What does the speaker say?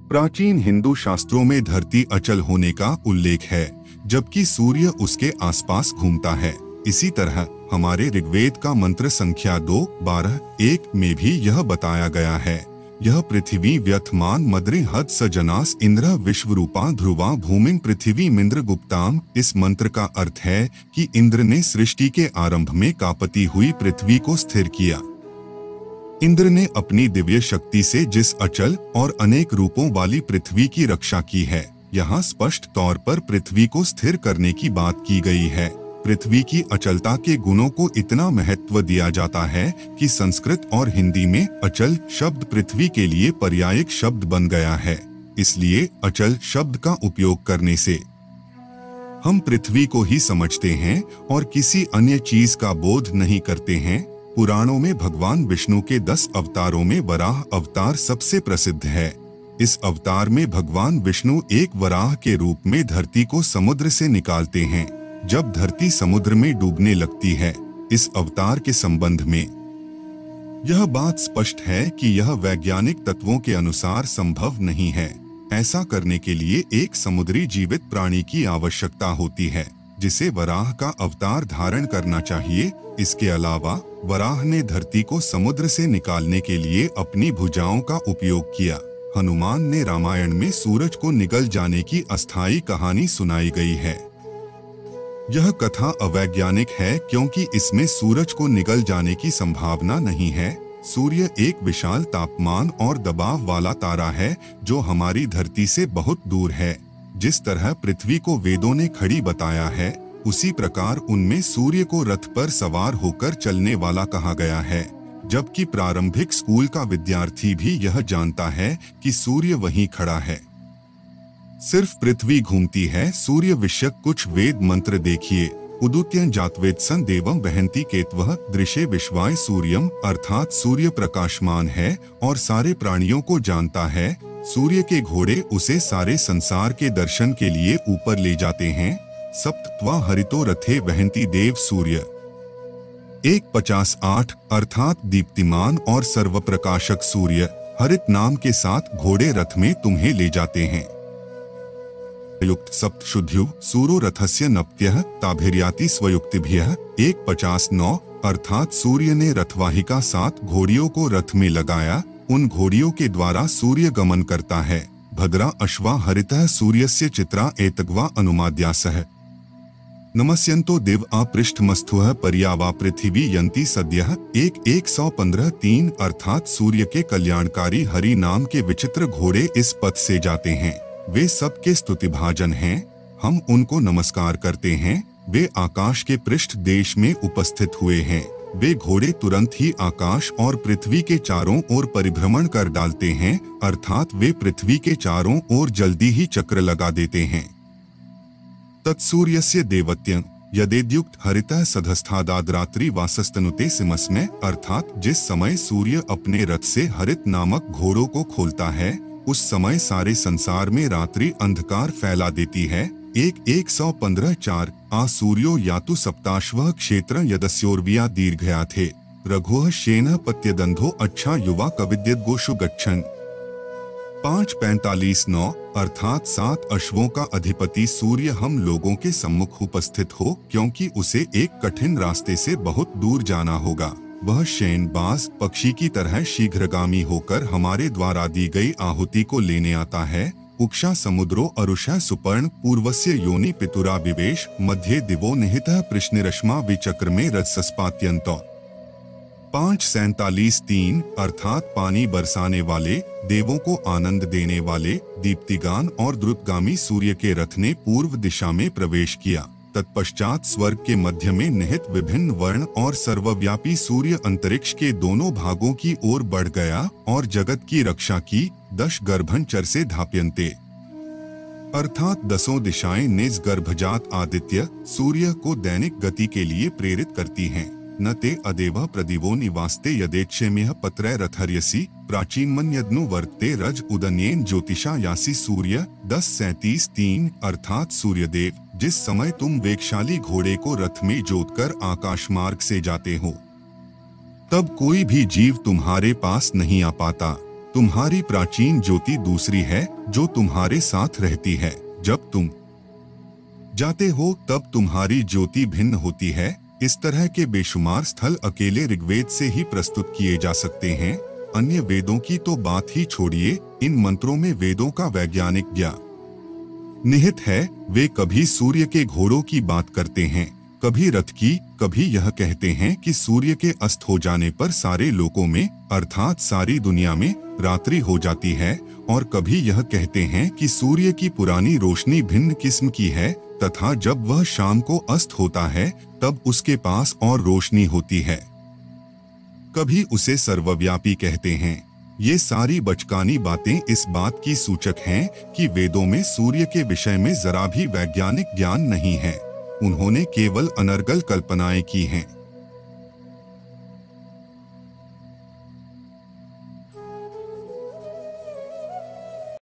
प्राचीन हिंदू शास्त्रों में धरती अचल होने का उल्लेख है, जबकि सूर्य उसके आसपास घूमता है। इसी तरह हमारे ऋग्वेद का मंत्र संख्या 2:12-1 में भी यह बताया गया है, यह पृथ्वी व्यथमान मद्रे हद सजनास इंद्र विश्वरूपा ध्रुवा भूमिं पृथ्वी मिंद्र गुप्ताम। इस मंत्र का अर्थ है कि इंद्र ने सृष्टि के आरंभ में कांपती हुई पृथ्वी को स्थिर किया। इंद्र ने अपनी दिव्य शक्ति से जिस अचल और अनेक रूपों वाली पृथ्वी की रक्षा की है, यहाँ स्पष्ट तौर पर पृथ्वी को स्थिर करने की बात की गई है। पृथ्वी की अचलता के गुणों को इतना महत्व दिया जाता है कि संस्कृत और हिंदी में अचल शब्द पृथ्वी के लिए पर्यायक शब्द बन गया है। इसलिए अचल शब्द का उपयोग करने से हम पृथ्वी को ही समझते हैं और किसी अन्य चीज का बोध नहीं करते हैं। पुराणों में भगवान विष्णु के 10 अवतारों में वराह अवतार सबसे प्रसिद्ध है। इस अवतार में भगवान विष्णु एक वराह के रूप में धरती को समुद्र से निकालते हैं, जब धरती समुद्र में डूबने लगती है। इस अवतार के संबंध में यह बात स्पष्ट है कि यह वैज्ञानिक तत्वों के अनुसार संभव नहीं है। ऐसा करने के लिए एक समुद्री जीवित प्राणी की आवश्यकता होती है, जिसे वराह का अवतार धारण करना चाहिए। इसके अलावा वराह ने धरती को समुद्र से निकालने के लिए अपनी भुजाओं का उपयोग किया। हनुमान ने रामायण में सूरज को निगल जाने की अस्थायी कहानी सुनाई गई है। यह कथा अवैज्ञानिक है क्योंकि इसमें सूरज को निगल जाने की संभावना नहीं है। सूर्य एक विशाल तापमान और दबाव वाला तारा है जो हमारी धरती से बहुत दूर है। जिस तरह पृथ्वी को वेदों ने खड़ी बताया है, उसी प्रकार उनमें सूर्य को रथ पर सवार होकर चलने वाला कहा गया है, जबकि प्रारंभिक स्कूल का विद्यार्थी भी यह जानता है कि सूर्य वहीं खड़ा है। सिर्फ पृथ्वी घूमती है। सूर्य विषयक कुछ वेद मंत्र देखिए। उदुत्यं जातवेत्सं देवं वहन्ति केतवः दृशे विश्वाय सूर्यम, अर्थात सूर्य प्रकाशमान है और सारे प्राणियों को जानता है। सूर्य के घोड़े उसे सारे संसार के दर्शन के लिए ऊपर ले जाते हैं। सप्तत्वा हरितो रथे वहन्ति देव सूर्य 1:50-8, अर्थात दीप्तिमान और सर्वप्रकाशक सूर्य हरित नाम के साथ घोड़े रथ में तुम्हें ले जाते हैं। युक्त सप्त शुद्ध्यु सूरो रथस्य नप्त्यः ताभिर्याति स्वयुक्तिभ्यः 1:50-9, अर्थात सूर्य ने रथवाहिका 7 घोड़ियों को रथ में लगाया। उन घोड़ियों के द्वारा सूर्य गमन करता है। भद्रा अश्वा हरितः सूर्यस्य चित्रा एतग्वा अनुमाद्यासः नमस्यन्तो दिव अपृष्ठमस्थुः पर्यावा पृथिवी यन्ति सद्यः 1:115-3, अर्थात सूर्य के कल्याणकारी हरि नाम के विचित्र घोड़े इस पथ से जाते हैं। वे सबके स्तुतिभाजन हैं। हम उनको नमस्कार करते हैं। वे आकाश के पृष्ठ देश में उपस्थित हुए हैं। वे घोड़े तुरंत ही आकाश और पृथ्वी के चारों ओर परिभ्रमण कर डालते हैं, अर्थात वे पृथ्वी के चारों ओर जल्दी ही चक्र लगा देते हैं। तत्सूर्यस्य देवत्यं यदेद्युक्त हरितः सधस्थादाद्रात्रि वासस्तनुते सिमस्मे, अर्थात जिस समय सूर्य अपने रथ से हरित नामक घोड़ों को खोलता है, उस समय सारे संसार में रात्रि अंधकार फैला देती है। 1:115-4, आ सूर्यो यातु सप्ताश्वः क्षेत्र यदस्योर्विया दीर्घया थे रघुः शेनः पत्यदंधो अच्छा युवा कविद्यद्गोषु गच्छन् 5:45-9, अर्थात 7 अश्वों का अधिपति सूर्य हम लोगों के सम्मुख उपस्थित हो, क्योंकि उसे एक कठिन रास्ते से बहुत दूर जाना होगा। वह शैनबाज पक्षी की तरह शीघ्रगामी होकर हमारे द्वारा दी गई आहुति को लेने आता है। उक्षा समुद्रो अरुषः सुपर्ण पूर्वस्य योनि पितुरा विवेश मध्ये दिवो निहितः प्रश्निरश्मा विचक्रमे रजसस्पात्यन्तो 5:47-3, अर्थात पानी बरसाने वाले, देवों को आनंद देने वाले, दीप्तिगान और द्रुतगामी सूर्य के रथ ने पूर्व दिशा में प्रवेश किया। तत्पश्चात स्वर्ग के मध्य में निहित विभिन्न वर्ण और सर्वव्यापी सूर्य अंतरिक्ष के दोनों भागों की ओर बढ़ गया और जगत की रक्षा की। 10 गर्भंचर से धाप्यन्ते, अर्थात 10 दिशाएं निज गर्भजात आदित्य सूर्य को दैनिक गति के लिए प्रेरित करती हैं। न ते अदेव प्रदिवो निवास्ते यदेच्छेम्यः पत्रै रथर्यसि प्राचीनमन्यद्नु वर्तते रज उदन्येन ज्योतिषा यासी सूर्य 10:37-3, अर्थात सूर्यदेव, जिस समय तुम वेगशाली घोड़े को रथ में जोतकर आकाश मार्ग से जाते हो, तब कोई भी जीव तुम्हारे पास नहीं आ पाता। तुम्हारी प्राचीन ज्योति दूसरी है जो तुम्हारे साथ रहती है। जब तुम जाते हो तब तुम्हारी ज्योति भिन्न होती है। इस तरह के बेशुमार स्थल अकेले ऋग्वेद से ही प्रस्तुत किए जा सकते हैं। अन्य वेदों की तो बात ही छोड़िए, इन मंत्रों में वेदों का वैज्ञानिक ज्ञान निहित है। वे कभी सूर्य के घोड़ों की बात करते हैं, कभी रथ की, कभी यह कहते हैं कि सूर्य के अस्त हो जाने पर सारे लोकों में अर्थात सारी दुनिया में रात्रि हो जाती है, और कभी यह कहते हैं कि सूर्य की पुरानी रोशनी भिन्न किस्म की है तथा जब वह शाम को अस्त होता है तब उसके पास और रोशनी होती है। कभी उसे सर्वव्यापी कहते हैं। ये सारी बचकानी बातें इस बात की सूचक हैं कि वेदों में सूर्य के विषय में जरा भी वैज्ञानिक ज्ञान नहीं है। उन्होंने केवल अनर्गल कल्पनाएं की हैं।